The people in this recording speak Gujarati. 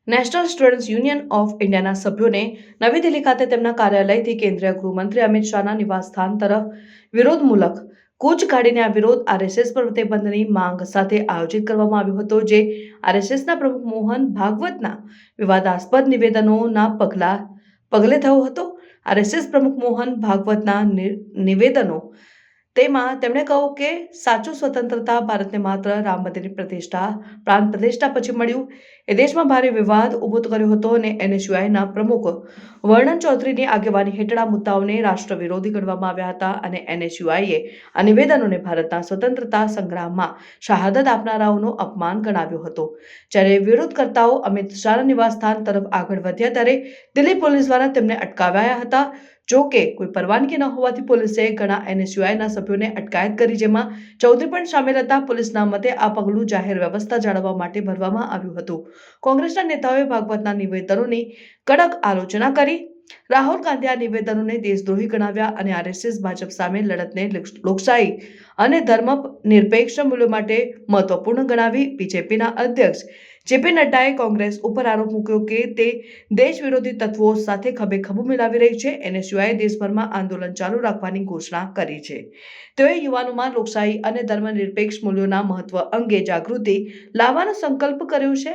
નેશનલ સ્ટુડન્ટ્સ યુનિયન ઓફ ઇન્ડિયાના સભ્યોને નવી દિલ્હી ખાતે તેમના કાર્યાલયથી કેન્દ્રીય ગૃહમંત્રી અમિત શાહના નિવાસસ્થાન તરફ વિરોધમૂલક કૂચ કાઢીને આ વિરોધ આરએસએસ પર પ્રતિબંધની માંગ સાથે આયોજિત કરવામાં આવ્યો હતો, જે આરએસએસના પ્રમુખ મોહન ભાગવતના વિવાદાસ્પદ નિવેદનોના પગલે થયો હતો। આરએસએસ પ્રમુખ મોહન ભાગવતના નિવેદનો તેમાં તેમણે કહ્યું કે સાચું સ્વતંત્રતા ભારતને માત્ર રામ મંદિરની પ્રાંત પ્રતિષ્ઠા પછી મળ્યું એ દેશમાં ભારે વિવાદ ઊભો કર્યો હતો અને એનએસયુઆઈના પ્રમુખ વર્ણન ચૌધરીની આગેવાની હેઠળ આ મુદ્દાઓને રાષ્ટ્ર વિરોધી ગણવામાં આવ્યા હતા અને એનએસયુઆઈએ આ નિવેદનોને ભારતના સ્વતંત્રતા સંગ્રામમાં શહાદત આપનારાઓનું અપમાન ગણાવ્યો હતો। જ્યારે વિરોધકર્તાઓ અમિત શાહના નિવાસસ્થાન તરફ આગળ વધ્યા ત્યારે દિલ્હી પોલીસ દ્વારા તેમને અટકાવાયા હતા। જો કે કોઈ પરવાનગી ન હોવાથી પોલીસે ઘણા એનએસયુઆઈના સભ્યોને અટકાયત કરી, જેમાં ચૌધરી પણ સામેલ હતા। પોલીસના મતે આ પગલું જાહેર વ્યવસ્થા જાળવવા માટે ભરવામાં આવ્યું હતું। કોંગ્રેસના નેતાઓએ ભાગવતના નિવેદનોની કડક આલોચના કરી। રાહુલ ગાંધીએ આ નિવેદનોને દેશદ્રોહી ગણાવ્યા અને આરએસએસ ભાજપ સામે લડતને લોકશાહી અને ધર્મનિરપેક્ષ મૂલ્યો માટે મહત્વપૂર્ણ ગણાવી। બીજેપીના અધ્યક્ષ જેપી નડ્ડાએ કોંગ્રેસ ઉપર આરોપ મૂક્યો કે તે દેશ વિરોધી તત્વો સાથે ખભે ખભો મિલાવી રહી છે। એનએસયુઆઈએ દેશભરમાં આંદોલન ચાલુ રાખવાની ઘોષણા કરી છે। તેઓએ યુવાનોમાં લોકશાહી અને ધર્મનિરપેક્ષ મૂલ્યોના મહત્વ અંગે જાગૃતિ લાવવાનો સંકલ્પ કર્યો છે।